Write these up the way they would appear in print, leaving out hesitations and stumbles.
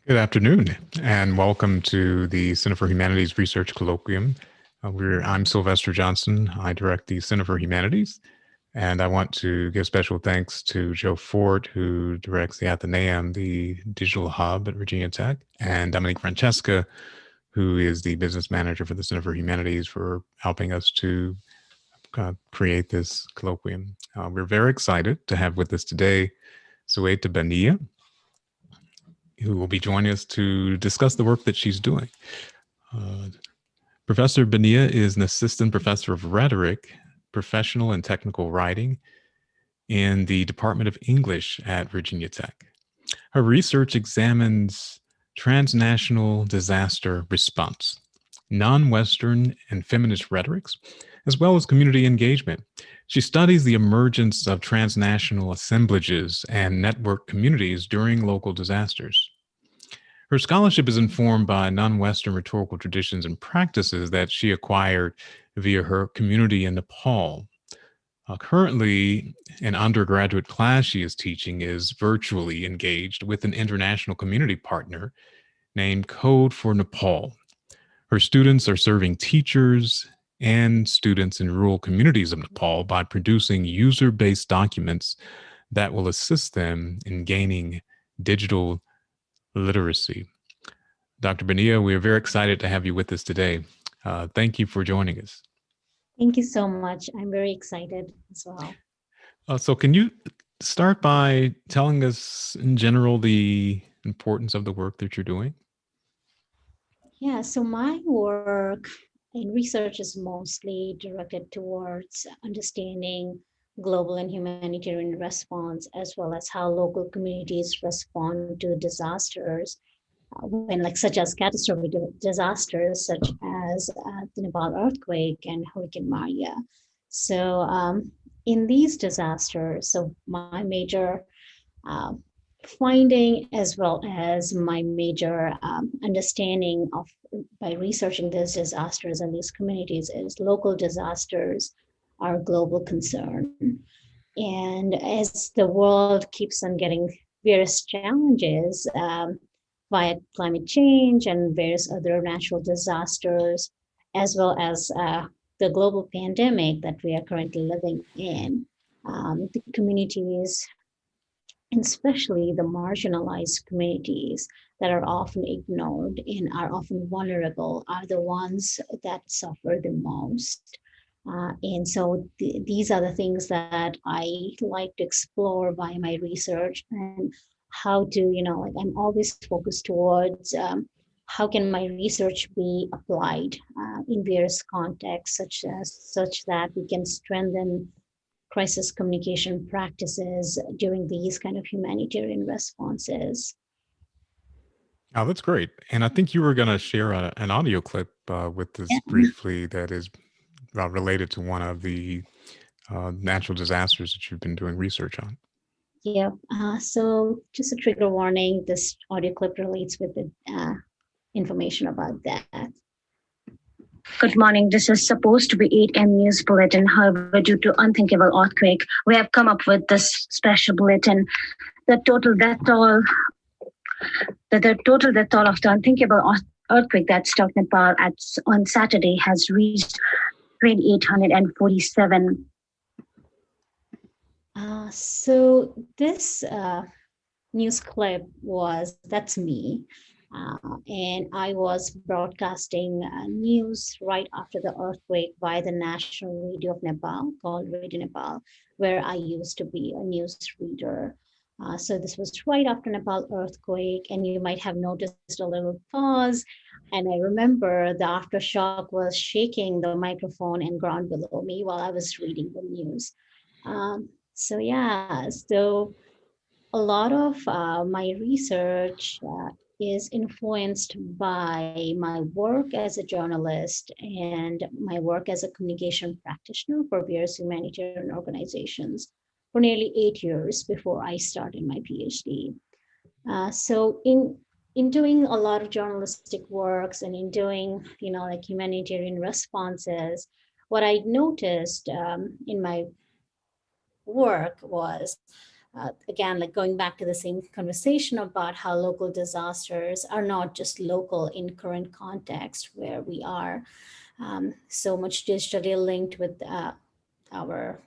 Good afternoon, and welcome to the Center for Humanities Research Colloquium. I'm Sylvester Johnson. I direct the Center for Humanities, and I want to give special thanks to Joe Fort, who directs the Athenaeum, the digital hub at Virginia Tech, and Dominique Francesca, who is the business manager for the Center for Humanities, for helping us to create this colloquium. We're very excited to have with us today Sweta Baniya, who will be joining us to discuss the work that she's doing. Professor Baniya is an assistant professor of rhetoric, professional and technical writing in the Department of English at Virginia Tech. Her research examines transnational disaster response, non-Western and feminist rhetorics, as well as community engagement. She studies the emergence of transnational assemblages and network communities during local disasters. Her scholarship is informed by non-Western rhetorical traditions and practices that she acquired via her community in Nepal. Currently, an undergraduate class she is teaching is virtually engaged with an international community partner named Code for Nepal. Her students are serving teachers and students in rural communities of Nepal by producing user-based documents that will assist them in gaining digital literacy. Dr. Baniya, we are very excited to have you with us today. Thank you for joining us. Thank you so much. I'm very excited as well. So can you start by telling us in general the importance of the work that you're doing? Yeah, so my work in research is mostly directed towards understanding global and humanitarian response, as well as how local communities respond to disasters when like such as catastrophic disasters such as the Nepal earthquake and Hurricane Maria. So in these disasters, so my major uh, finding as well as my major understanding of by researching these disasters and these communities is local disasters are a global concern. And as the world keeps on getting various challenges via climate change and various other natural disasters, as well as the global pandemic that we are currently living in, the communities, and especially the marginalized communities that are often ignored and are often vulnerable, are the ones that suffer the most. And so these are the things that I like to explore by my research and how to, like I'm always focused towards how can my research be applied in various contexts, such that we can strengthen crisis communication practices during these kind of humanitarian responses. Oh, that's great. And I think you were going to share an audio clip with us briefly that is related to one of the natural disasters that you've been doing research on. Yeah. So just a trigger warning, this audio clip relates with the information about that. Good morning. This is supposed to be 8 a.m. news bulletin. However, due to unthinkable earthquake, we have come up with this special bulletin. The total death toll of the unthinkable earthquake that struck Nepal on Saturday has reached 2,847. So this news clip that's me. And I was broadcasting news right after the earthquake via the national radio of Nepal called Radio Nepal, where I used to be a news reader. So this was right after Nepal earthquake, and you might have noticed a little pause. And I remember the aftershock was shaking the microphone and ground below me while I was reading the news. So a lot of my research is influenced by my work as a journalist and my work as a communication practitioner for various humanitarian organizations for nearly 8 years before I started my PhD. So in doing a lot of journalistic works and in doing like humanitarian responses, what I noticed in my work was again, like going back to the same conversation about how local disasters are not just local in current context where we are so much digitally linked with our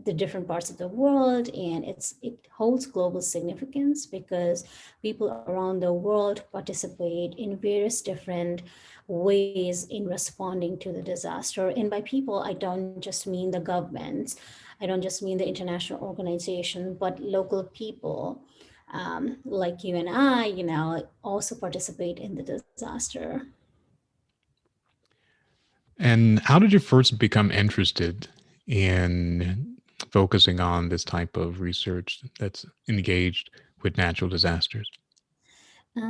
the different parts of the world, and it holds global significance because people around the world participate in various different ways in responding to the disaster. And by people, I don't just mean the governments, I don't just mean the international organization, but local people like you and I, also participate in the disaster. And how did you first become interested in focusing on this type of research that's engaged with natural disasters?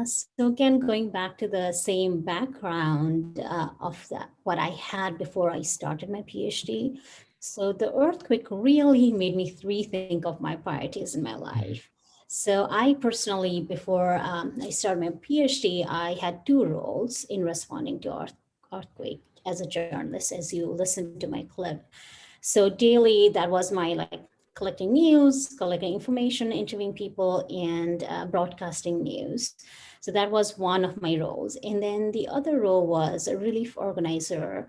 So again, going back to the same background of what I had before I started my PhD. So the earthquake really made me rethink of my priorities in my life. Mhm. So I personally, before I started my PhD, I had two roles in responding to earthquake as a journalist, as you listen to my clip. So daily, that was my like collecting news, collecting information, interviewing people, and broadcasting news. So that was one of my roles. And then the other role was a relief organizer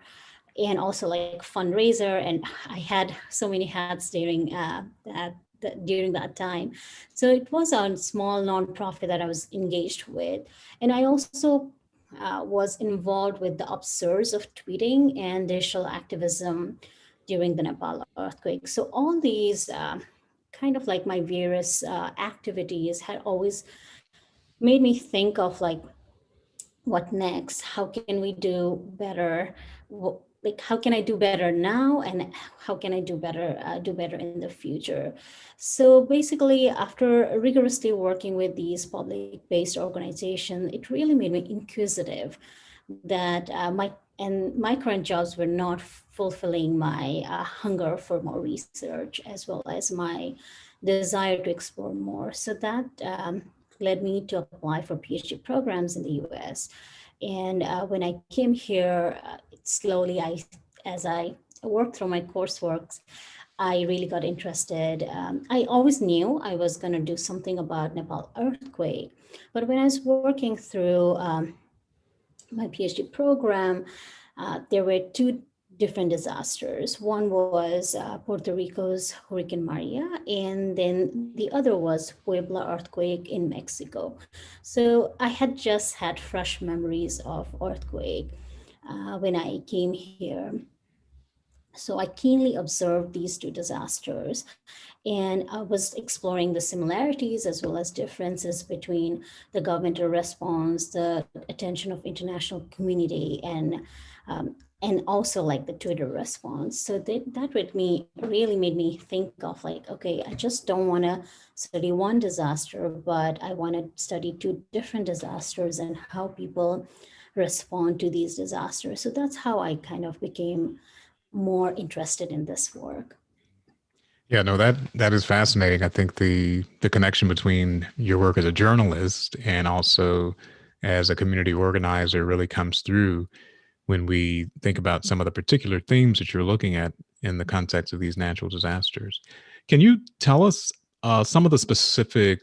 and also like fundraiser. And I had so many hats during that time. So it was a small nonprofit that I was engaged with. And I also was involved with the upsurge of tweeting and digital activism during the Nepal earthquake. So all these kind of like my various activities had always made me think of like what next, how can we do better, like how can I do better now, and how can I do better in the future. So basically, after rigorously working with these public-based organizations, it really made me inquisitive that my current jobs were not fulfilling my hunger for more research as well as my desire to explore more. So that led me to apply for PhD programs in the US. And when I came here, slowly, as I worked through my coursework, I really got interested. I always knew I was going to do something about Nepal earthquake, but when I was working through my PhD program, there were two different disasters. One was Puerto Rico's Hurricane Maria, and then the other was Puebla earthquake in Mexico. So I had just had fresh memories of earthquake when I came here. So I keenly observed these two disasters, and I was exploring the similarities as well as differences between the governmental response, the attention of international community, and also like the Twitter response. So that with me really made me think of like, okay, I just don't want to study one disaster, but I want to study two different disasters and how people respond to these disasters. So that's how I kind of became more interested in this work. Yeah, no, that is fascinating. I think the connection between your work as a journalist and also as a community organizer really comes through when we think about some of the particular themes that you're looking at in the context of these natural disasters. Can you tell us some of the specific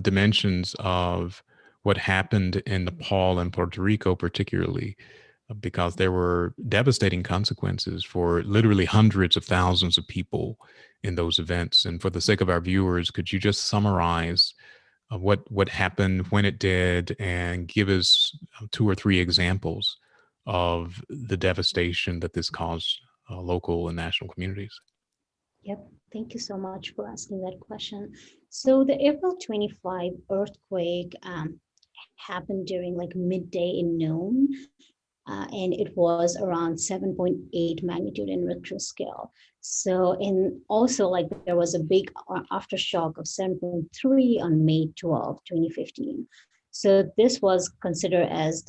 dimensions of what happened in Nepal and Puerto Rico, particularly? Because there were devastating consequences for literally hundreds of thousands of people in those events. And for the sake of our viewers, could you just summarize what happened when it did, and give us two or three examples of the devastation that this caused local and national communities? Yep. Thank you so much for asking that question. So the April 25 earthquake happened during like midday in noon, and it was around 7.8 magnitude in Richter scale. So, and also like there was a big aftershock of 7.3 on May 12, 2015. So this was considered as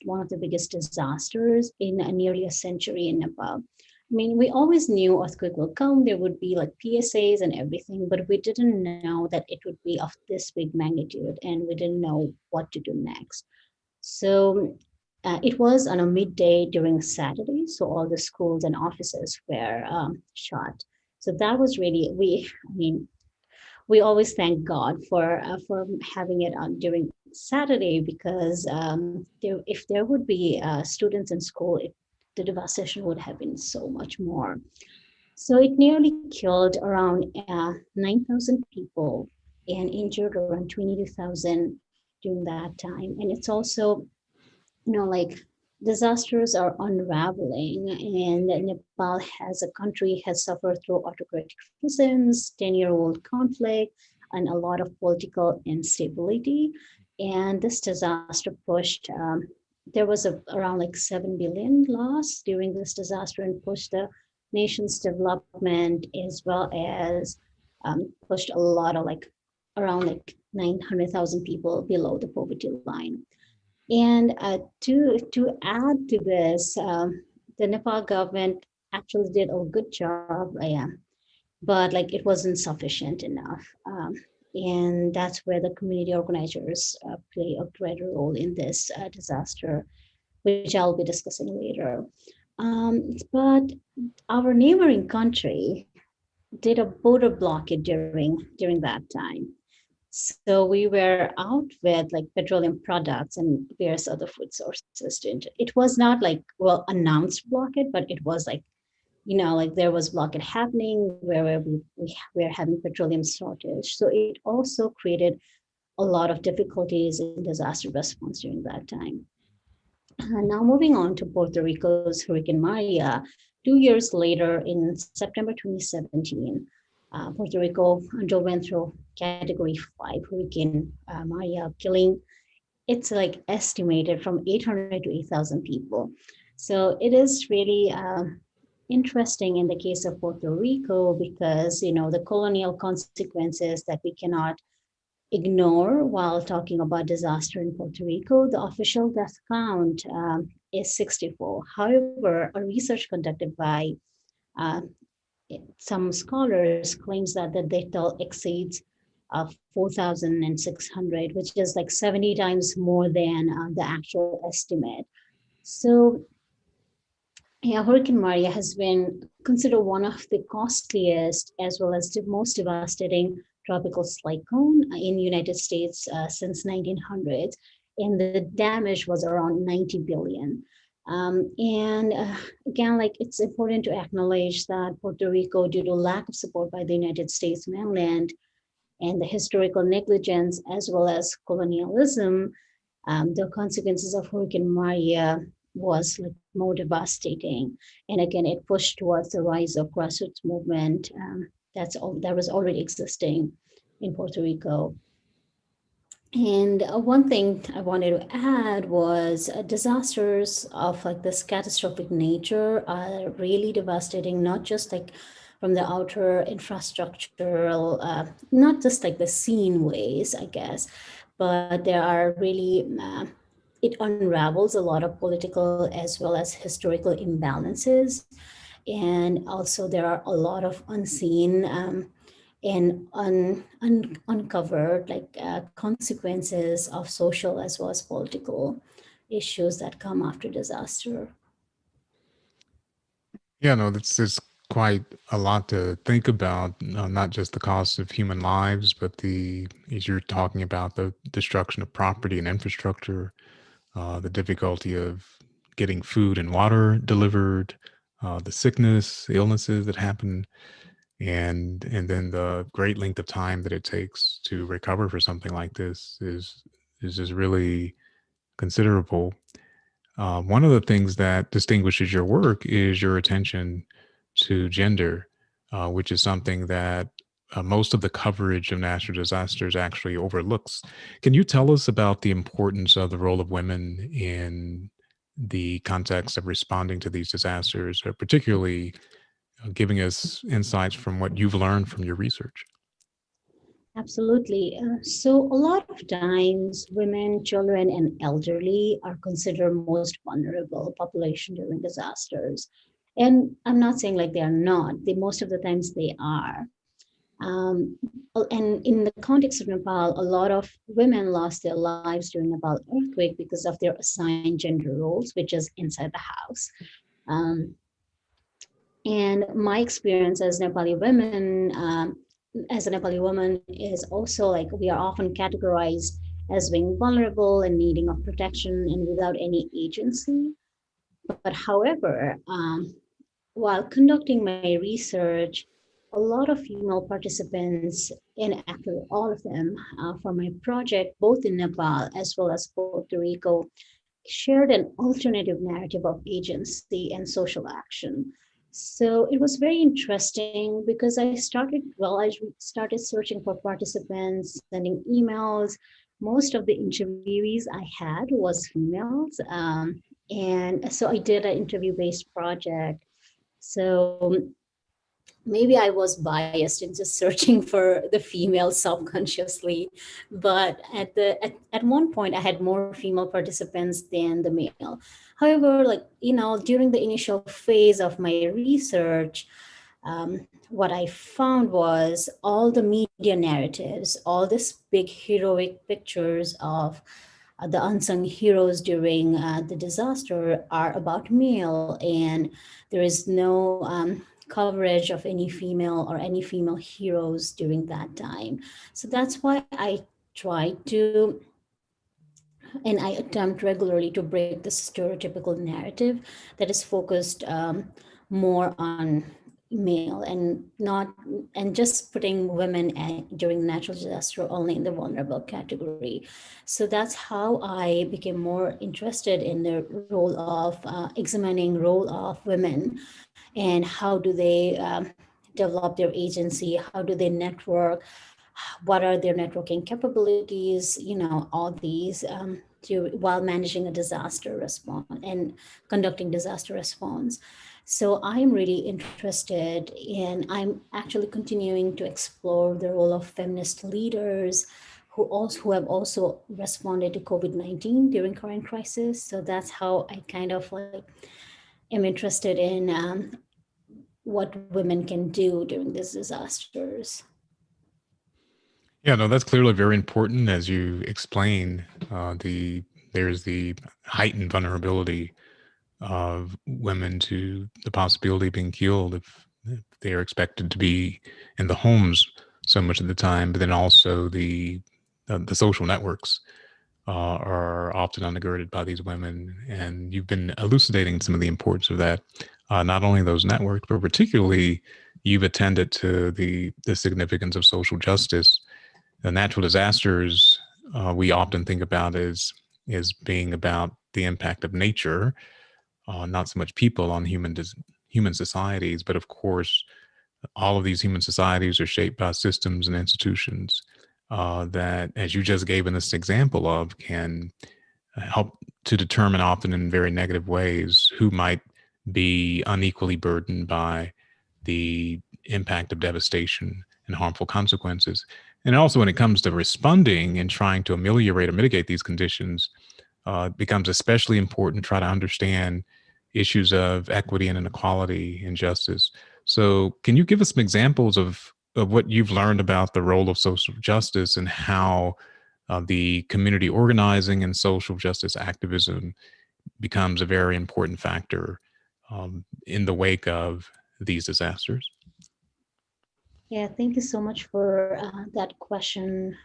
one of the biggest disasters in nearly a century in Nepal. I mean, we always knew earthquake will come. There would be like PSAs and everything, but we didn't know that it would be of this big magnitude, and we didn't know what to do next. So it was on a midday during Saturday, so all the schools and offices were shut. So that was really I mean, we always thank God for having it on during Saturday, because if there would be students in school, the devastation would have been so much more. So it nearly killed around 9,000 people and injured around 22,000 during that time. And it's also, like, disasters are unraveling, and Nepal as a country has suffered through autocratic regimes, 10-year-old conflict, and a lot of political instability. And this disaster pushed, there was around like 7 billion loss during this disaster, and pushed the nation's development, as well as pushed a lot of, like, around like 900,000 people below the poverty line. And to add to this, the Nepal government actually did a good job, yeah, but like it wasn't sufficient enough. And that's where the community organizers play a greater role in this disaster, which I'll be discussing later. But our neighboring country did a border blockade during that time. So we were out with like petroleum products and various other food sources. It was not like well announced blockade, but it was like, like there was blockade happening where we were having petroleum shortage. So it also created a lot of difficulties in disaster response during that time. Now moving on to Puerto Rico's Hurricane Maria, 2 years later in September 2017, Puerto Rico underwent through Category 5 Hurricane Maria, killing, it's like estimated from 800 to 8,000 people. So it is really interesting in the case of Puerto Rico, because the colonial consequences that we cannot ignore while talking about disaster in Puerto Rico. The official death count is 64. However, a research conducted by uh, some scholars claims that the death toll exceeds 4,600, which is like 70 times more than the actual estimate. So yeah, Hurricane Maria has been considered one of the costliest as well as the most devastating tropical cyclone in United States since 1900s, and the damage was around 90 billion. And again, like it's important to acknowledge that Puerto Rico, due to lack of support by the United States mainland and the historical negligence as well as colonialism, the consequences of Hurricane Maria was like more devastating. And again, it pushed towards the rise of grassroots movement that was already existing in Puerto Rico. And one thing I wanted to add was disasters of like this catastrophic nature are really devastating, not just like from the outer infrastructural, not just like the scene ways, I guess, but there are really, it unravels a lot of political as well as historical imbalances. And also, there are a lot of unseen and uncovered like consequences of social as well as political issues that come after disaster. Yeah, no, that's quite a lot to think about. Not just the cost of human lives, but as you're talking about, the destruction of property and infrastructure, the difficulty of getting food and water delivered, the sickness, illnesses that happen, and then the great length of time that it takes to recover for something like this is just really considerable. One of the things that distinguishes your work is your attention to gender, which is something that most of the coverage of natural disasters actually overlooks. Can you tell us about the importance of the role of women in the context of responding to these disasters, particularly giving us insights from what you've learned from your research? Absolutely. So a lot of times, women, children, and elderly are considered most vulnerable population during disasters. And I'm not saying like they are not. They most of the times they are. Um, and in the context of Nepal, a lot of women lost their lives during Nepal earthquake because of their assigned gender roles, which is inside the house. Um, and my experience as Nepali women, as a Nepali woman is also like we are often categorized as being vulnerable and needing of protection and without any agency. But however, while conducting my research, a lot of female participants, and actually all of them, for my project, both in Nepal as well as Puerto Rico, shared an alternative narrative of agency and social action. So it was very interesting because I started searching for participants, sending emails. Most of the interviewees I had was females. And so I did an interview based project. So maybe I was biased in just searching for the female subconsciously, but at one point I had more female participants than the male. However, like during the initial phase of my research, what I found was all the media narratives, all these big heroic pictures of the unsung heroes during the disaster are about male, and there is no coverage of any female or any female heroes during that time. So that's why I try to and I attempt regularly to break the stereotypical narrative that is focused more on male and not and just putting women during natural disaster only in the vulnerable category. So that's how I became more interested in the role of examining role of women and how do they develop their agency, how do they network, what are their networking capabilities, all these while managing a disaster response and conducting disaster response. So I'm really interested and I'm actually continuing to explore the role of feminist leaders who have also responded to COVID-19 during current crisis. So that's how I kind of like am interested in what women can do during these disasters. Yeah, no, that's clearly very important. As you explain, there's the heightened vulnerability of women to the possibility of being killed if they are expected to be in the homes so much of the time, but then also the social networks are often undergirded by these women, and you've been elucidating some of the importance of that. Not only those networks, but particularly you've attended to the significance of social justice. The natural disasters we often think about as being about the impact of nature, not so much people on human societies, but of course, all of these human societies are shaped by systems and institutions that, as you just gave in this example of, can help to determine often in very negative ways who might be unequally burdened by the impact of devastation and harmful consequences. And also, when it comes to responding and trying to ameliorate or mitigate these conditions, it becomes especially important to try to understand issues of equity and inequality and justice. So, can you give us some examples of what you've learned about the role of social justice and how the community organizing and social justice activism becomes a very important factor in the wake of these disasters? Yeah, thank you so much for that question.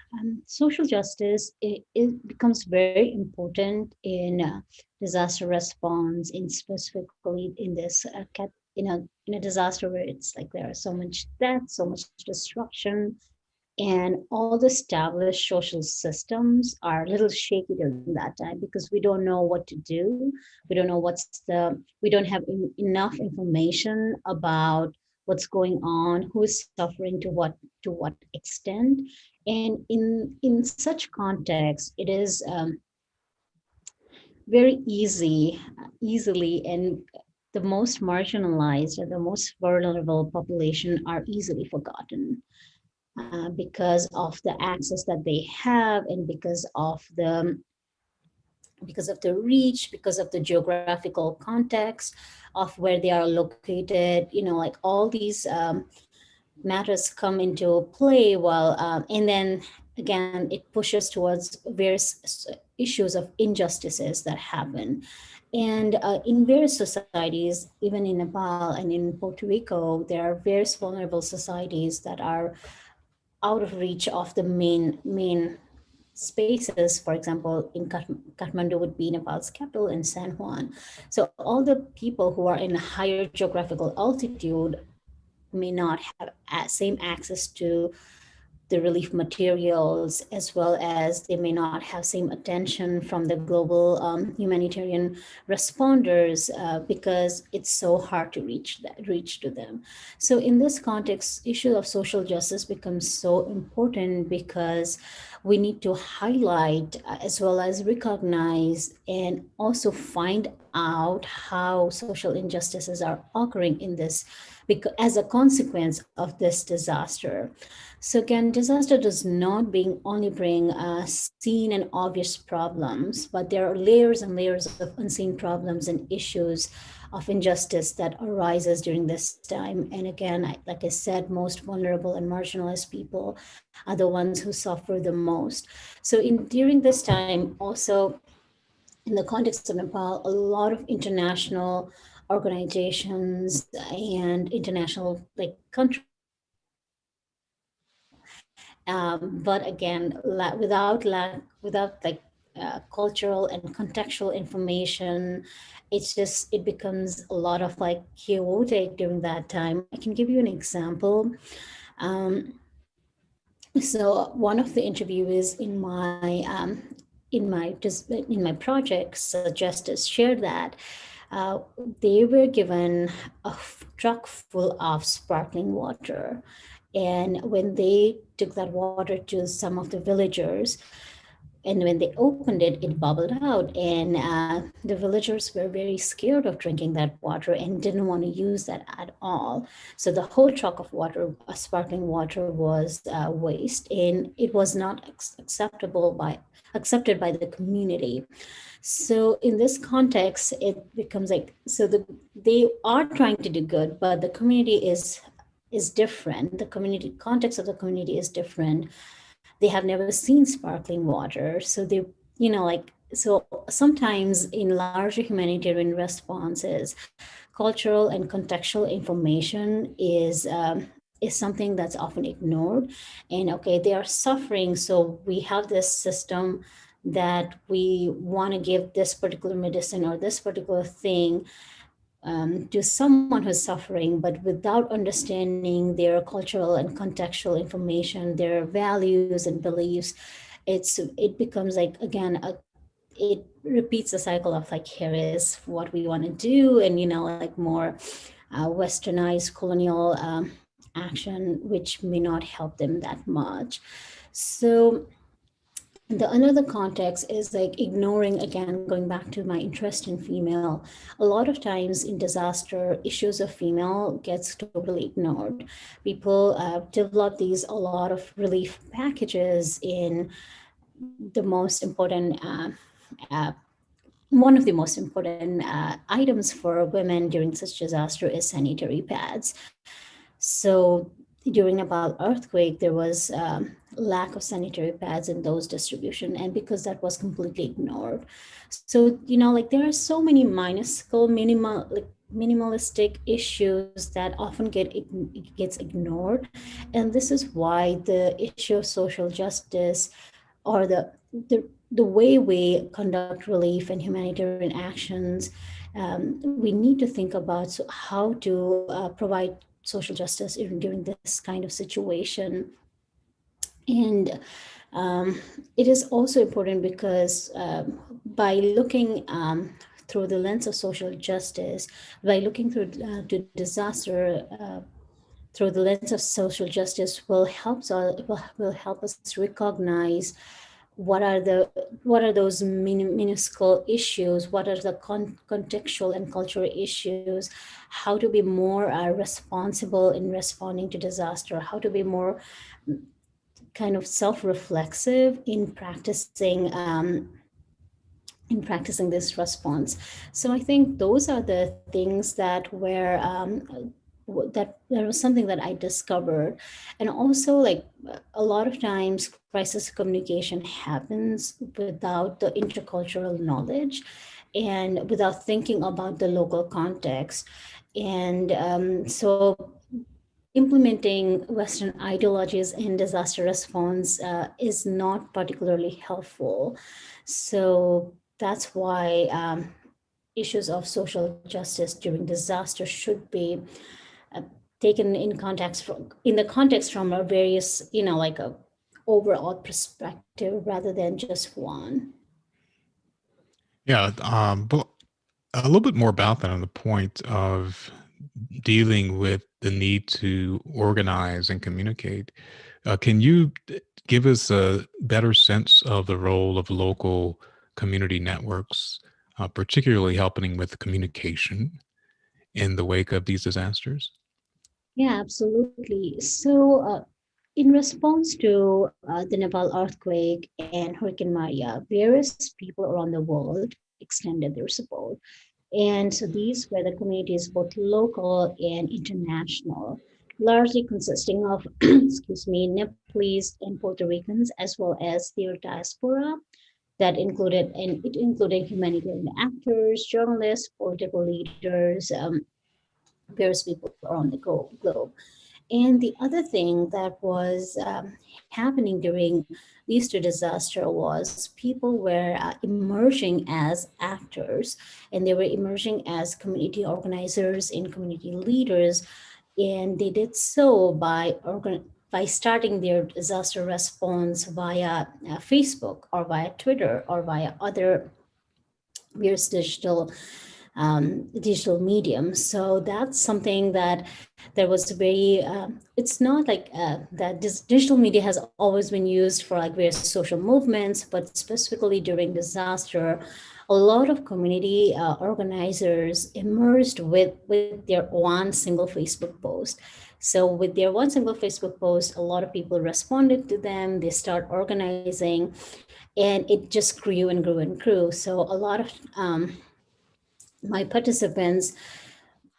Social justice it becomes very important in disaster response, in specifically in this in a disaster where it's like there are so much death, so much destruction, and all the established social systems are a little shaky during that time because we don't know what to do. We don't know we don't have enough information about what's going on, who is suffering to what extent. And in such context, it is very easily, and the most marginalized or the most vulnerable population are easily forgotten because of the access that they have and because of the reach, because of the geographical context of where they are located, like all these matters come into play. While and then again it pushes towards various issues of injustices that happen. And in various societies, even in Nepal and in Puerto Rico, there are various vulnerable societies that are out of reach of the main spaces. For example, in Kathmandu would be Nepal's capital, and San Juan. So all the people who are in a higher geographical altitude may not have same access to the relief materials, as well as they may not have same attention from the global humanitarian responders, because it's so hard to reach to them. So in this context, issue of social justice becomes so important, because we need to highlight, as well as recognize, and also find out how social injustices are occurring in this, because as a consequence of this disaster. So again, disaster does not only bring seen and obvious problems, but there are layers and layers of unseen problems and issues of injustice that arises during this time. And again, like I said, most vulnerable and marginalized people are the ones who suffer the most. So during this time, also in the context of Nepal, a lot of international organizations and international like countries try to help, but again, without like cultural and contextual information, it becomes a lot of like chaotic during that time. I can give you an example. Um, so one of the interviewees in my project suggested shared that uh, they were given a truck full of sparkling water, and when they took that water to some of the villagers, and when they opened it, it bubbled out, and the villagers were very scared of drinking that water and didn't want to use that at all. So the whole truck of water, sparkling water, was waste, and it was not accepted by the community. So in this context, it becomes like, they are trying to do good, but the community is different. The community context of the community is different. They have never seen sparkling water, so they, like, so sometimes in larger humanitarian responses, cultural and contextual information is something that's often ignored. And okay, they are suffering, so we have this system that we want to give this particular medicine or this particular thing to someone who's suffering, but without understanding their cultural and contextual information, their values and beliefs, it becomes like, again, it repeats the cycle of like, here is what we want to do, and like more westernized colonial action, which may not help them that much. So the another context is like ignoring, again, going back to my interest in female. A lot of times in disaster, issues of female gets totally ignored. People develop these a lot of relief packages in the most important uh, one of the most important items for women during such disaster is sanitary pads. So during Nepal earthquake, there was lack of sanitary pads in those distribution, and because that was completely ignored. So like there are so many minuscule, minimalistic issues that often gets ignored, and this is why the issue of social justice, or the way we conduct relief and humanitarian actions, we need to think about how to provide social justice during this kind of situation. And it is also important because by looking through the lens of social justice, by looking through to disaster through the lens of social justice, will help us recognize what are those minuscule issues, what are the contextual and cultural issues, how to be more responsible in responding to disaster, how to be more kind of self-reflexive in practicing this response. So I think those are the things that were that was something that I discovered. And also, like, a lot of times crisis communication happens without the intercultural knowledge and without thinking about the local context. And so implementing Western ideologies in disaster response is not particularly helpful. So that's why issues of social justice during disaster should be uh, taken in the context from a various, like a overall perspective rather than just one. Yeah, but a little bit more about that on the point of dealing with the need to organize and communicate. Can you give us a better sense of the role of local community networks, particularly helping with communication in the wake of these disasters? Yeah, absolutely. So, in response to the Nepal earthquake and Hurricane Maria, various people around the world extended their support. And so these were the communities, both local and international, largely consisting of, excuse me, Nepalese and Puerto Ricans, as well as their diaspora. It included humanitarian actors, journalists, political leaders, various people around the globe. And the other thing that was happening during these two disaster was people were emerging as actors, and they were emerging as community organizers and community leaders, and they did so by starting their disaster response via Facebook or via Twitter or via other various digital medium. So that's something that there was very, it's not like that this digital media has always been used for like various social movements, but specifically during disaster, a lot of community organizers emerged with their one single Facebook post. So with their one single Facebook post, a lot of people responded to them. They start organizing, and it just grew and grew and grew. So a lot of my participants,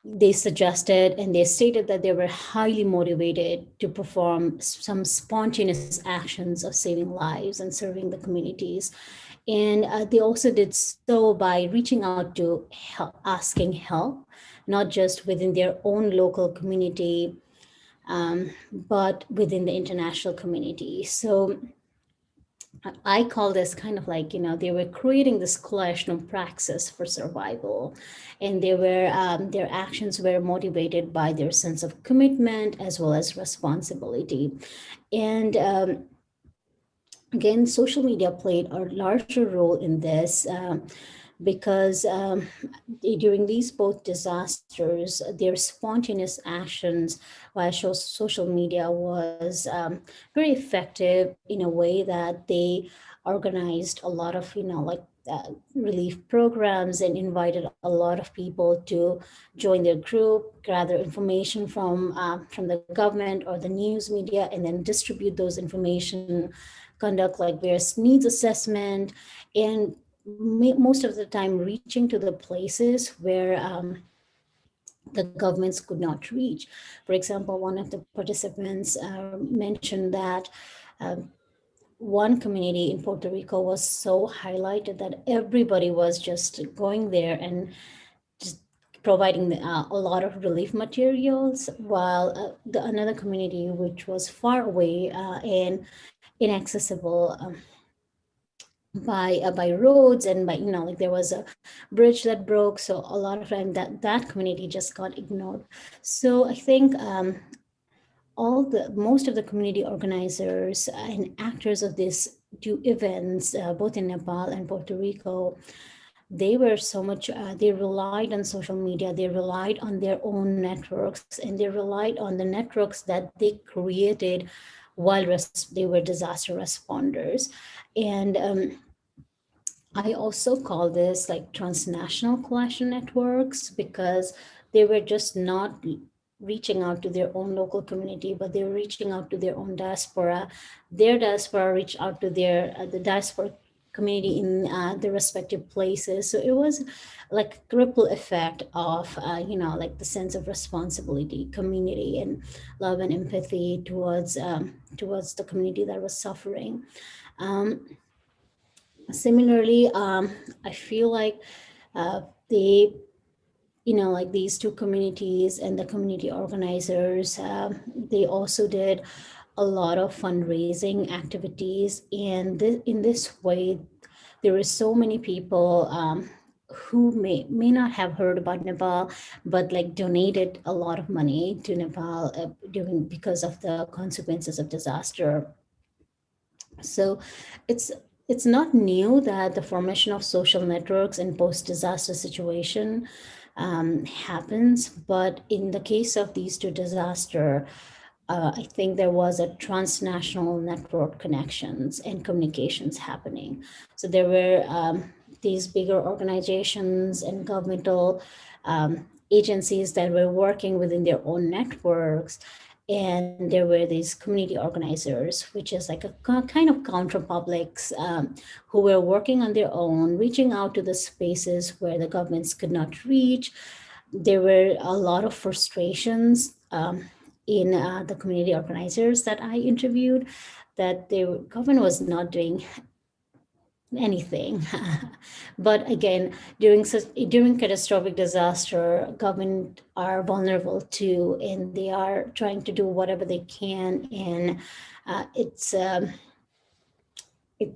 they suggested and they stated that they were highly motivated to perform some spontaneous actions of saving lives and serving the communities. And they also did so by reaching out to help, asking help, not just within their own local community, but within the international community. So I call this kind of like, they were creating this coalitional praxis for survival. And their actions were motivated by their sense of commitment as well as responsibility. And again, social media played a larger role in this. Because during these both disasters, their spontaneous actions via social media was very effective in a way that they organized a lot of, relief programs and invited a lot of people to join their group, gather information from the government or the news media, and then distribute those information, conduct like various needs assessment, and most of the time reaching to the places where the governments could not reach. For example, one of the participants mentioned that one community in Puerto Rico was so highlighted that everybody was just going there and just providing a lot of relief materials, while the another community which was far away and inaccessible by roads and by, like there was a bridge that broke, so a lot of time that community just got ignored. So I think all the most of the community organizers and actors of these two events, both in Nepal and Puerto Rico, they were so much they relied on social media, they relied on their own networks, and they relied on the networks that they created while they were disaster responders. And I also call this like transnational coalition networks, because they were just not reaching out to their own local community, but they were reaching out to their own diaspora. Their diaspora reached out to their the diaspora community in the respective places. So it was like ripple effect of like the sense of responsibility, community, and love and empathy towards the community that was suffering. Um, Similarly, I feel like uh, they like these two communities and the community organizers, they also did a lot of fundraising activities. And in this way, there were so many people who may not have heard about Nepal, but like donated a lot of money to Nepal during because of the consequences of disaster. So it's it's not new that the formation of social networks in post-disaster situation happens, but in the case of these two disasters, I think there was a transnational network connections and communications happening. So there were these bigger organizations and governmental agencies that were working within their own networks, and there were these community organizers, which is like a kind of counter publics, who were working on their own, reaching out to the spaces where the governments could not reach. There were a lot of frustrations in the community organizers that I interviewed, that the government was not doing anything. But again, during catastrophic disaster, government are vulnerable too, and they are trying to do whatever they can. And it's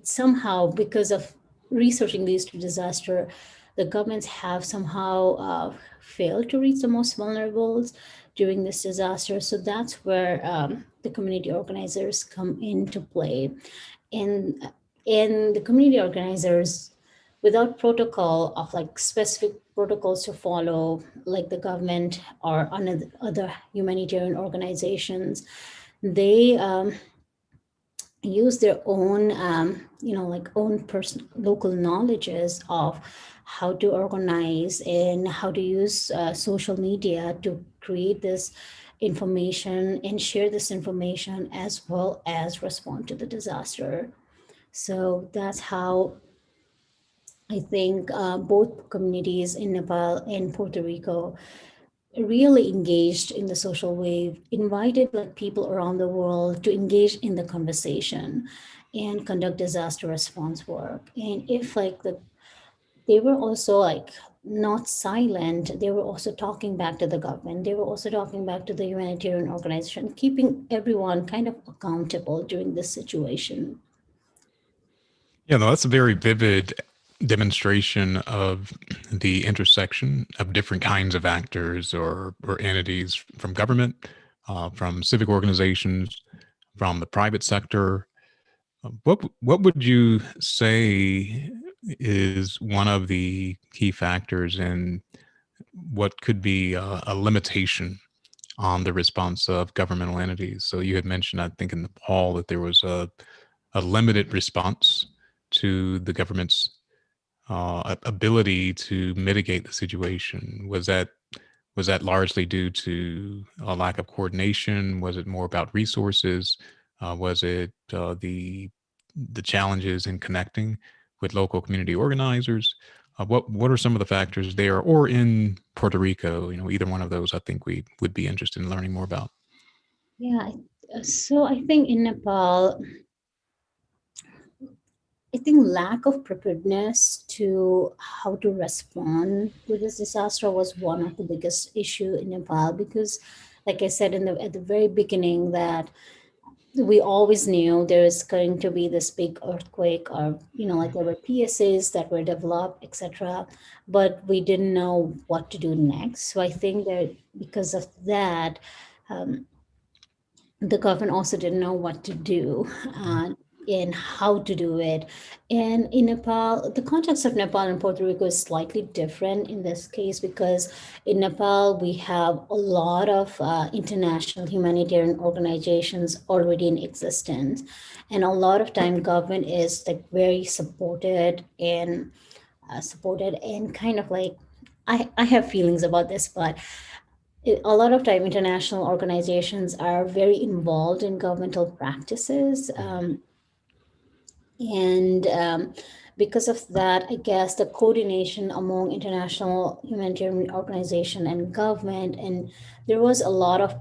somehow because of researching these two disaster, the governments have somehow failed to reach the most vulnerables during this disaster. So that's where the community organizers come into play. And and the community organizers, without protocol of like specific protocols to follow, like the government or other humanitarian organizations, they use their own like own person local knowledges of how to organize and how to use social media to create this information and share this information, as well as respond to the disaster. So that's how I think both communities in Nepal and Puerto Rico really engaged in the social wave, invited like people around the world to engage in the conversation and conduct disaster response work. And if like they were also like not silent, they were also talking back to the government. They were also talking back to the humanitarian organization, keeping everyone kind of accountable during this situation. Yeah, no, that's a very vivid demonstration of the intersection of different kinds of actors or entities from government, from civic organizations, from the private sector. What would you say is one of the key factors in what could be a limitation on the response of governmental entities? So you had mentioned, I think, in Nepal that there was a limited response to the government's ability to mitigate the situation. Was that largely due to a lack of coordination? Was it more about resources? Was it the challenges in connecting with local community organizers? What are some of the factors there, or in Puerto Rico? Either one of those, I think we would be interested in learning more about. Yeah, so I think in Nepal, I think lack of preparedness to how to respond to this disaster was one of the biggest issue in Nepal, because, like I said at the very beginning, that we always knew there is going to be this big earthquake, or like there were PSAs that were developed, etc., but we didn't know what to do next. So I think that because of that, um, the government also didn't know what to do and how to do it. And in Nepal, the context of Nepal and Puerto Rico is slightly different in this case, because in Nepal, we have a lot of international humanitarian organizations already in existence. And a lot of time government is like very supported and kind of like, I have feelings about this, but a lot of time international organizations are very involved in governmental practices, and because of that, I guess the coordination among international humanitarian organization and government, and there was a lot of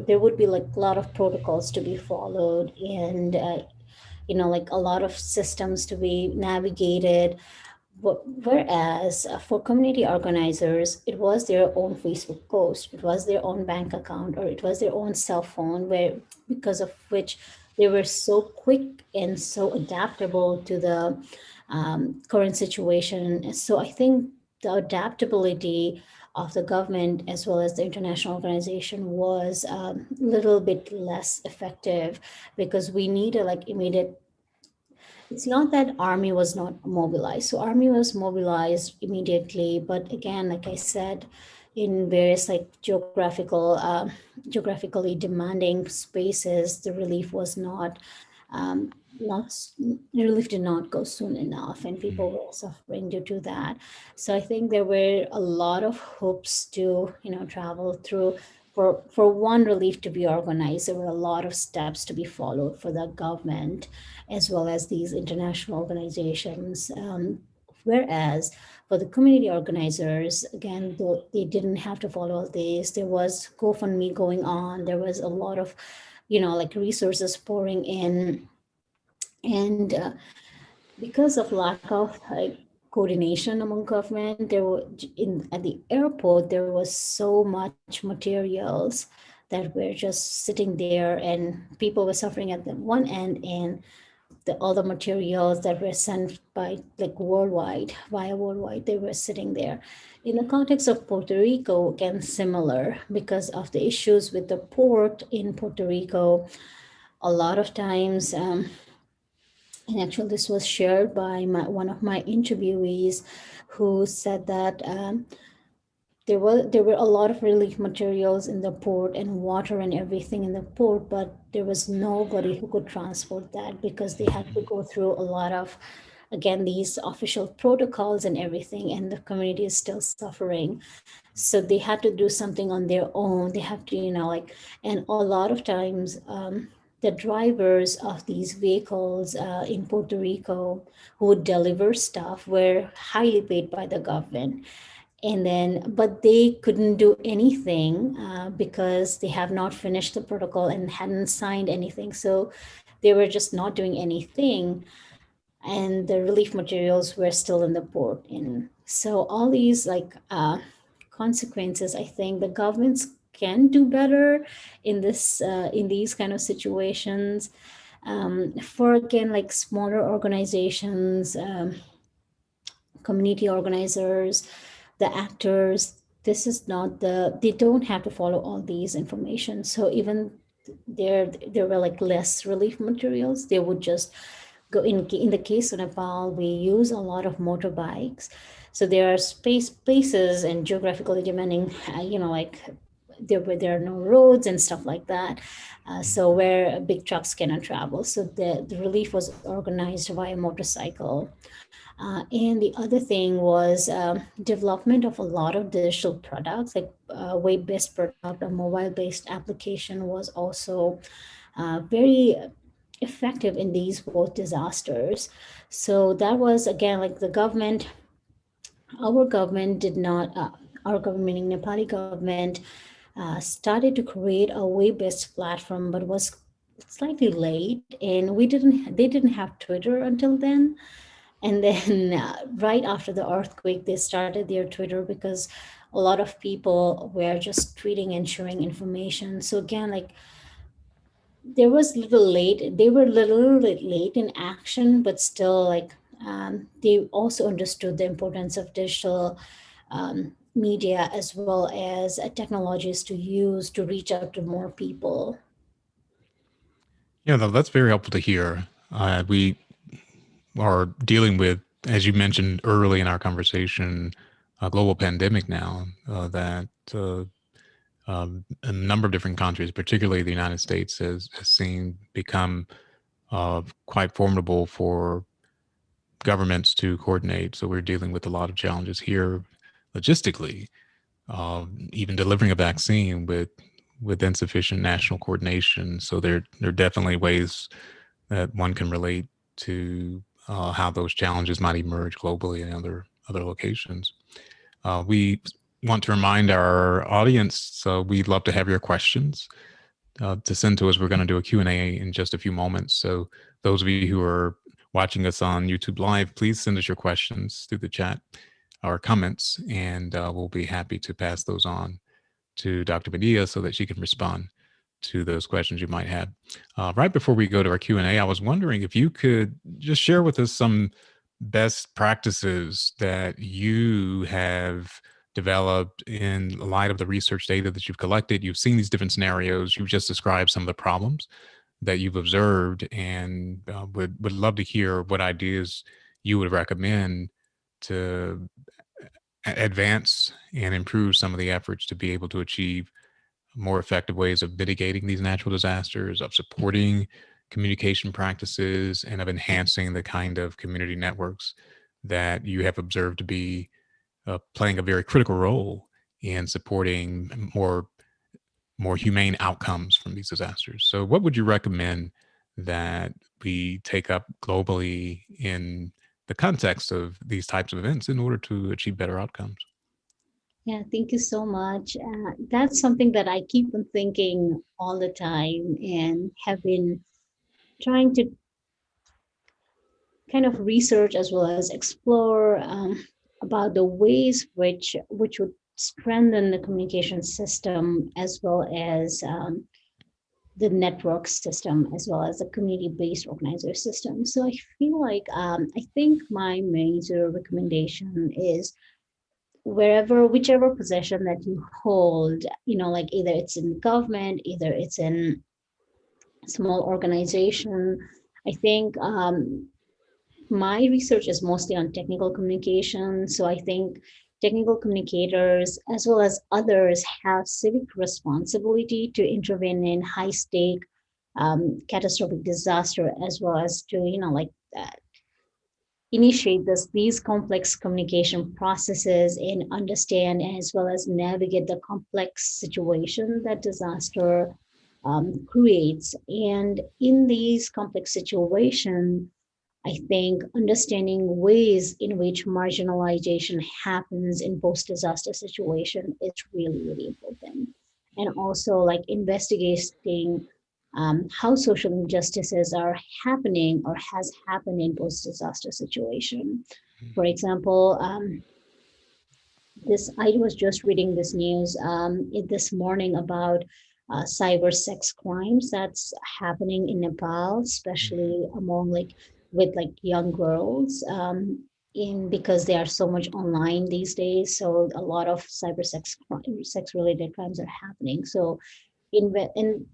there would be like a lot of protocols to be followed, and like a lot of systems to be navigated. Whereas for community organizers, it was their own Facebook post, it was their own bank account, or it was their own cell phone, where because of which they were so quick and so adaptable to the current situation. So I think the adaptability of the government as well as the international organization was a little bit less effective, because we need a like immediate. It's not that army was not mobilized. So army was mobilized immediately, but again, like I said, in various like geographically demanding spaces, the relief was not the relief did not go soon enough, and people Mm. were suffering due to that. So I think there were a lot of hoops to travel through for one relief to be organized. There were a lot of steps to be followed for the government as well as these international organizations. Whereas for the community organizers, again, though they didn't have to follow all these, there was GoFundMe going on. There was a lot of, like resources pouring in, and because of lack of like coordination among government, there were in at the airport there was so much materials that were just sitting there, and people were suffering at the one end, and all the materials that were sent by like worldwide, they were sitting there. In the context of Puerto Rico, again similar, because of the issues with the port in Puerto Rico. A lot of times, and actually this was shared by one of my interviewees, who said that there were a lot of relief materials in the port and water and everything in the port, but there was nobody who could transport that because they had to Mhm. go through a lot of, again, these official protocols and everything, and the community is still suffering. So they had to do something on their own. They have to, like, and a lot of times, the drivers of these vehicles in Puerto Rico who would deliver stuff were highly paid by the government. And then, but they couldn't do anything because they have not finished the protocol and hadn't signed anything. So they were just not doing anything, and the relief materials were still in the port. And so all these like consequences, I think the governments can do better in these kind of situations. For again, like smaller organizations, community organizers, the actors, this is not they don't have to follow all these information. So even there were like less relief materials, they would just go in the case of Nepal, we use a lot of motorbikes. So there are spaces and geographically demanding, like there are no roads and stuff like that. So where big trucks cannot travel. So the relief was organized via motorcycle. And the other thing was development of a lot of digital products, like web-based product, a mobile-based application was also very effective in these both disasters. So that was again like the government, our government did not, our government meaning Nepali government, started to create a web-based platform, but was slightly late, and they didn't have Twitter until then. And then right after the earthquake, they started their Twitter because a lot of people were just tweeting and sharing information. So again, like there was little late, they were little late in action, but still like they also understood the importance of digital media as well as technologies to use to reach out to more people. Yeah, that's very helpful to hear. We are dealing with, as you mentioned early in our conversation, a global pandemic now that a number of different countries, particularly the United States, has seen become quite formidable for governments to coordinate. So we're dealing with a lot of challenges here logistically, even delivering a vaccine with insufficient national coordination. So there are definitely ways that one can relate to how those challenges might emerge globally in other locations. We want to remind our audience, so we'd love to have your questions to send to us. We're going to do a Q&A in just a few moments. So those of you who are watching us on YouTube Live, please send us your questions through the chat or comments, and we'll be happy to pass those on to Dr. Baniya so that she can respond to those questions you might have. Right before we go to our Q&A, I was wondering if you could just share with us some best practices that you have developed in light of the research data that you've collected. You've seen these different scenarios. You've just described some of the problems that you've observed, and would love to hear what ideas you would recommend to advance and improve some of the efforts to be able to achieve more effective ways of mitigating these natural disasters, of supporting communication practices, and of enhancing the kind of community networks that you have observed to be playing a very critical role in supporting more humane outcomes from these disasters. So what would you recommend that we take up globally in the context of these types of events in order to achieve better outcomes? Yeah, thank you so much. That's something that I keep on thinking all the time and have been trying to kind of research as well as explore about the ways which would strengthen the communication system as well as the network system as well as the community-based organizer system. So I feel like I think my major recommendation is whichever position that you hold, like either it's in government, either it's in small organization. I think my research is mostly on technical communication. So I think technical communicators as well as others have civic responsibility to intervene in high stake catastrophic disaster as well as to, initiate these complex communication processes and understand as well as navigate the complex situation that disaster creates. And in these complex situations, I think understanding ways in which marginalization happens in post-disaster situation is really, really important. And also like investigating how social injustices are happening or has happened in post-disaster situation. For example, I was just reading this news this morning about cyber sex crimes that's happening in Nepal, especially among with young girls. In because they are so much online these days, so a lot of sex related crimes are happening. So in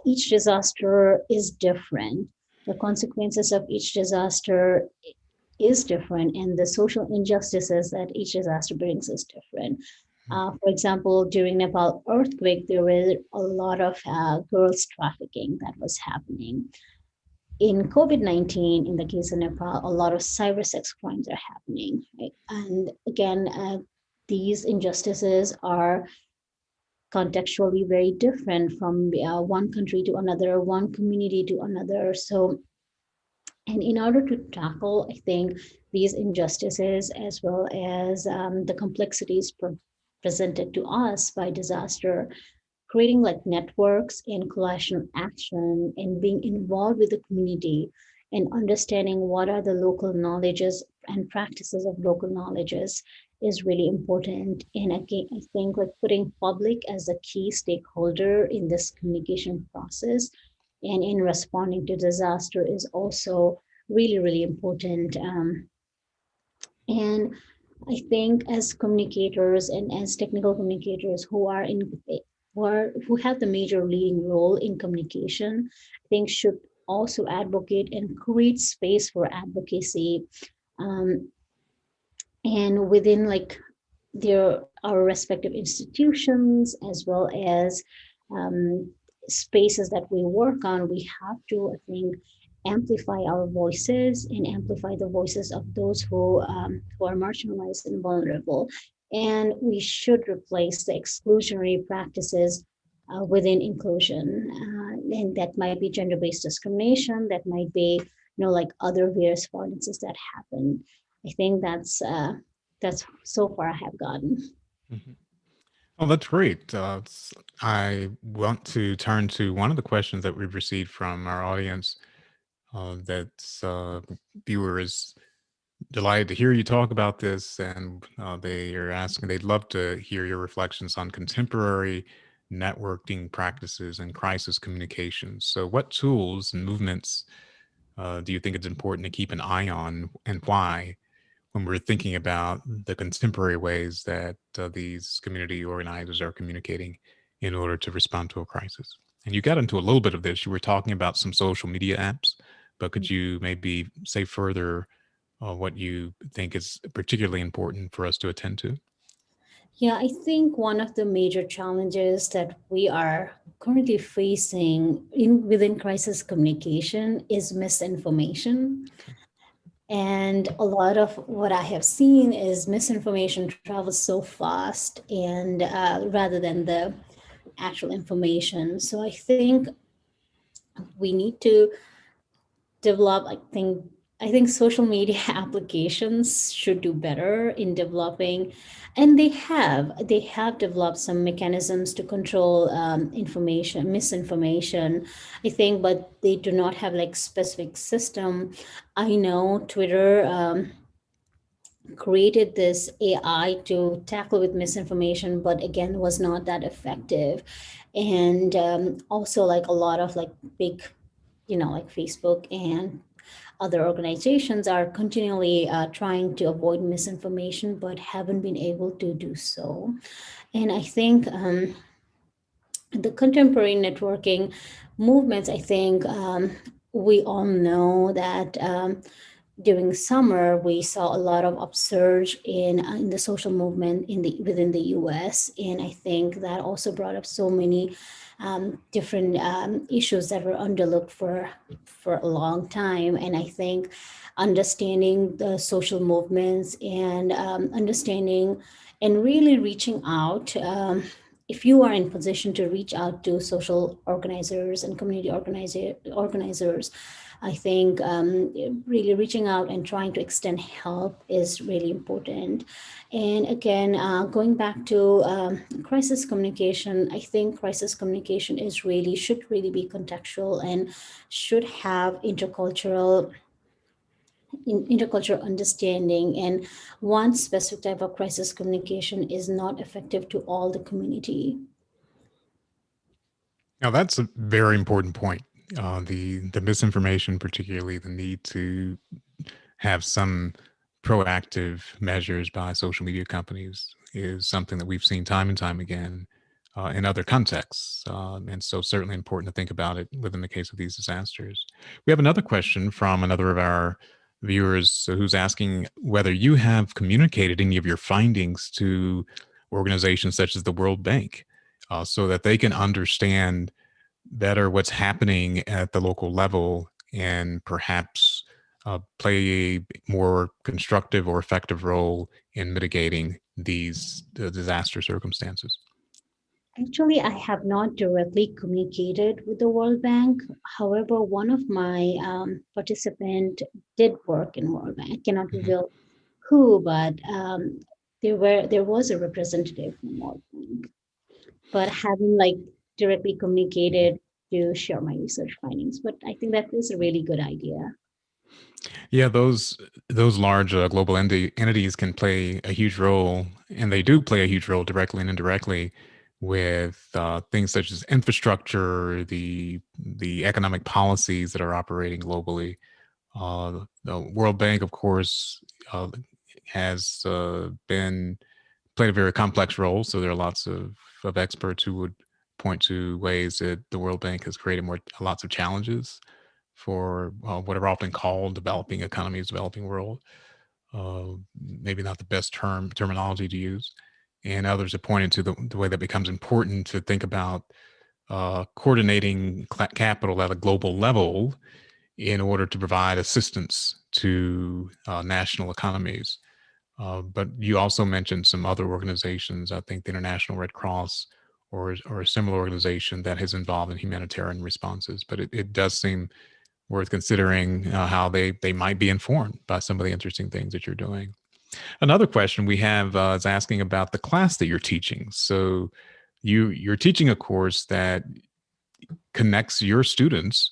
each disaster is different. The consequences of each disaster is different, and the social injustices that each disaster brings is different. For example, during Nepal earthquake, there were a lot of girls trafficking that was happening. In COVID-19, in the case of Nepal, a lot of cyber sex crimes are happening. Right? And again, these injustices are contextually very different from one country to another, one community to another. So, and in order to tackle, I think, these injustices as well as the complexities presented to us by disaster, creating networks and coalition action and being involved with the community and understanding what are the local knowledges and practices of local knowledges is really important. And again, I think putting public as a key stakeholder in this communication process and in responding to disaster is also really, really important. And I think as communicators and as technical communicators who have the major leading role in communication, I think should also advocate and create space for advocacy, um, and within our respective institutions as well as um, spaces that we work on. We have to, I think, amplify our voices and amplify the voices of those who are marginalized and vulnerable. And we should replace the exclusionary practices within inclusion, and that might be gender-based discrimination. That might be, other various violences that happen. I think that's so far I have gotten. Mm-hmm. Oh, that's great. I want to turn to one of the questions that we've received from our audience viewer is delighted to hear you talk about this, and they are asking, they'd love to hear your reflections on contemporary networking practices and crisis communications. So, what tools and movements do you think it's important to keep an eye on, and why, when we're thinking about the contemporary ways that these community organizers are communicating in order to respond to a crisis? And you got into a little bit of this. You were talking about some social media apps, but could you maybe say further what you think is particularly important for us to attend to? Yeah, I think one of the major challenges that we are currently facing within crisis communication is misinformation. Okay. And a lot of what I have seen is misinformation travels so fast, and rather than the actual information. So I think we need to develop, I think social media applications should do better in developing, and they have developed some mechanisms to control information misinformation, I think, but they do not have like specific system. I know Twitter created this AI to tackle with misinformation, but again was not that effective. And also like a lot of like big, like Facebook and other organizations are continually trying to avoid misinformation, but haven't been able to do so. And I think the contemporary networking movements, I think we all know that during summer we saw a lot of upsurge in the social movement within the US, and I think that also brought up so many different issues that were underlooked for a long time. And I think understanding the social movements and understanding and really reaching out, if you are in position to reach out to social organizers and community organizers, I think really reaching out and trying to extend help is really important. And again, going back to crisis communication, I think crisis communication should really be contextual and should have intercultural understanding. And one specific type of crisis communication is not effective to all the community. Now, that's a very important point. The misinformation, particularly the need to have some proactive measures by social media companies, is something that we've seen time and time again in other contexts. And so, certainly important to think about it within the case of these disasters. We have another question from another of our viewers who's asking whether you have communicated any of your findings to organizations such as the World Bank so that they can understand better what's happening at the local level and perhaps play a more constructive or effective role in mitigating these disaster circumstances. Actually, I have not directly communicated with the World Bank. However, one of my participant did work in World Bank. I cannot Mhm. reveal who, but there was a representative from World Bank. But having like directly communicated to share my research findings. But I think that is a really good idea. Yeah, those large global entities can play a huge role, and they do play a huge role directly and indirectly with things such as infrastructure, the economic policies that are operating globally. The World Bank, of course, has been played a very complex role. So there are lots of experts who would point to ways that the World Bank has created lots of challenges for what are often called developing economies, developing world. Maybe not the best terminology to use. And others have pointed to the way that becomes important to think about coordinating capital at a global level in order to provide assistance to national economies. But you also mentioned some other organizations. I think the International Red Cross or a similar organization that is involved in humanitarian responses. But it does seem worth considering how they might be informed by some of the interesting things that you're doing. Another question we have is asking about the class that you're teaching. So you're teaching a course that connects your students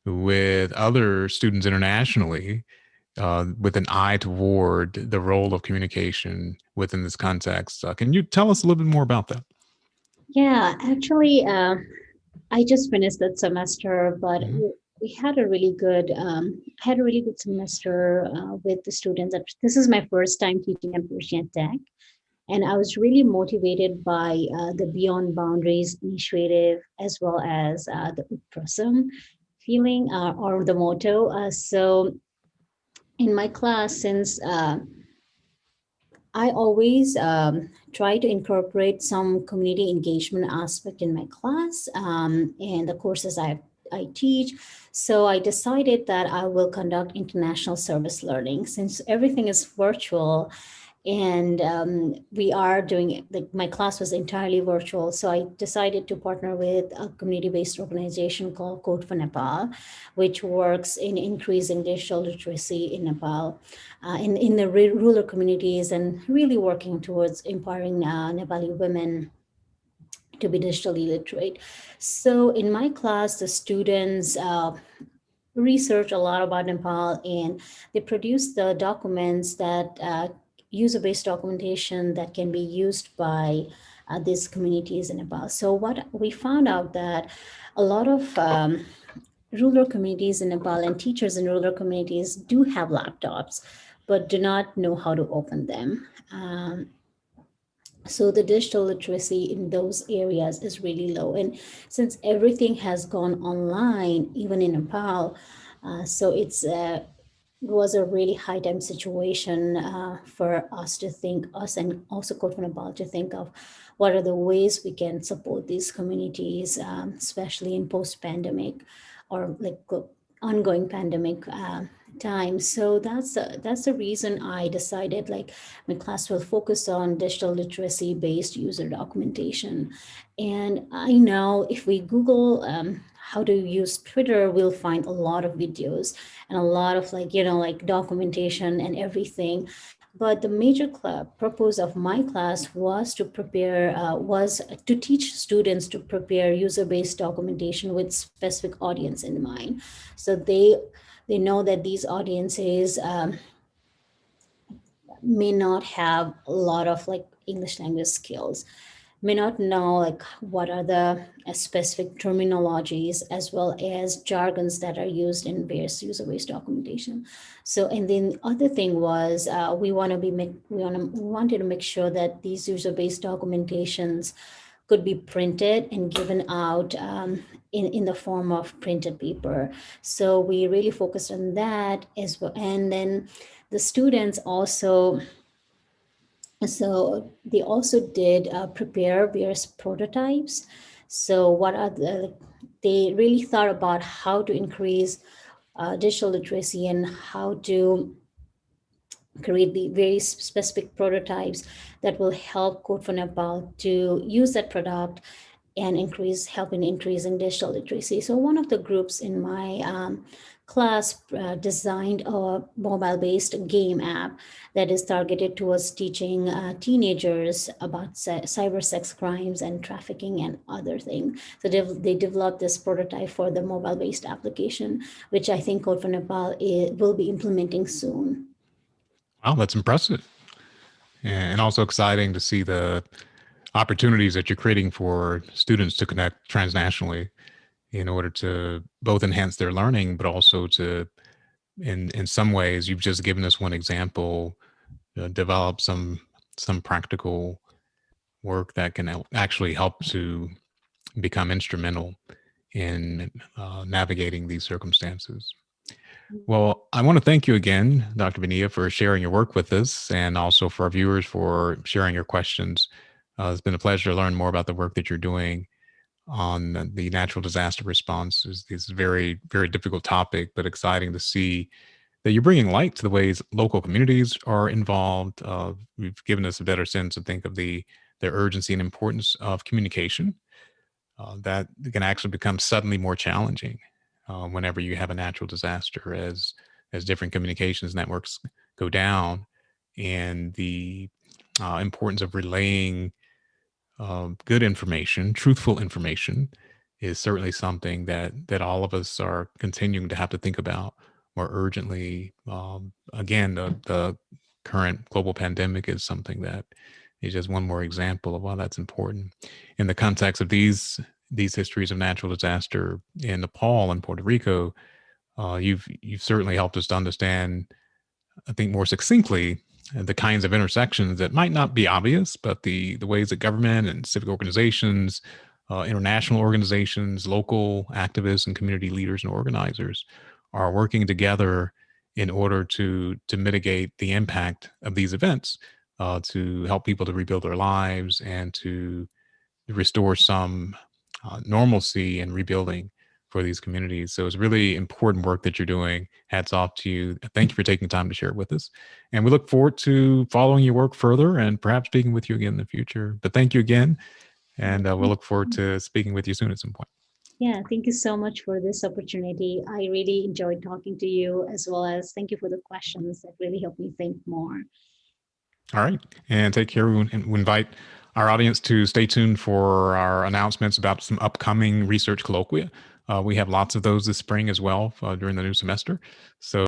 with other students internationally with an eye toward the role of communication within this context. Can you tell us a little bit more about that? Yeah, actually, I just finished that semester, but Hmm. we had a really good had a really good semester with the students. This is my first time teaching at Virginia Tech, and I was really motivated by the Beyond Boundaries initiative as well as the Utprasam feeling or the motto. So in my class, since I always try to incorporate some community engagement aspect in my class and the courses I teach. So I decided that I will conduct international service learning since everything is virtual, and we are doing it, like my class was entirely virtual, so I decided to partner with a community-based organization called Code for Nepal, which works in increasing digital literacy in Nepal, in the rural communities, and really working towards empowering Nepali women to be digitally literate. So in my class, the students research a lot about Nepal, and they produce the documents that user-based documentation that can be used by these communities in Nepal. So what we found out that a lot of rural communities in Nepal and teachers in rural communities do have laptops, but do not know how to open them. So the digital literacy in those areas is really low, and since everything has gone online even in Nepal, so it was a really high time situation for us to think, us and also Code for Nepal, to think of what are the ways we can support these communities, especially in post pandemic or like ongoing pandemic time. So that's the reason I decided like my class will focus on digital literacy based user documentation. And I know if we Google how to use Twitter, we'll find a lot of videos and a lot of like, like documentation and everything. But the major purpose of my class was to was to teach students to prepare user-based documentation with specific audience in mind. So they know that these audiences may not have a lot of like English language skills, may not know like what are the specific terminologies as well as jargons that are used in various user-based documentation. So, and then the other thing was we wanted to make sure that these user-based documentations could be printed and given out in the form of printed paper. So we really focused on that as well. And then the students also, so they also did prepare various prototypes. So they really thought about how to increase digital literacy and how to create the very specific prototypes that will help Code for Nepal to use that product and help in increasing digital literacy. So one of the groups in my class designed a mobile-based game app that is targeted towards teaching teenagers about cyber sex crimes and trafficking and other things. So they developed this prototype for the mobile-based application, which I think Code for Nepal will be implementing soon. Wow, that's impressive. And also exciting to see the opportunities that you're creating for students to connect transnationally in order to both enhance their learning, but also to, in some ways, you've just given us one example, develop some practical work that can actually help to become instrumental in navigating these circumstances. Well, I want to thank you again, Dr. Baniya, for sharing your work with us, and also for our viewers for sharing your questions. It's been a pleasure to learn more about the work that you're doing on the natural disaster response. Is a very, very difficult topic, but exciting to see that you're bringing light to the ways local communities are involved. You've given us a better sense to think of the urgency and importance of communication that can actually become suddenly more challenging whenever you have a natural disaster as different communications networks go down, and the importance of relaying good information, truthful information, is certainly something that all of us are continuing to have to think about more urgently. Again, the current global pandemic is something that is just one more example of why that's important. In the context of these histories of natural disaster in Nepal and Puerto Rico, you've certainly helped us to understand, I think, more succinctly the kinds of intersections that might not be obvious, but the ways that government and civic organizations, international organizations, local activists, and community leaders and organizers are working together in order to mitigate the impact of these events, to help people to rebuild their lives and to restore some normalcy and rebuilding for these communities. So it's really important work that you're doing. Hats off to you. Thank you for taking time to share it with us. And we look forward to following your work further and perhaps speaking with you again in the future. But thank you again. And we'll look forward to speaking with you soon at some point. Yeah, thank you so much for this opportunity. I really enjoyed talking to you, as well as thank you for the questions that really helped me think more. All right. And take care. We invite our audience to stay tuned for our announcements about some upcoming research colloquia. We have lots of those this spring as well during the new semester. So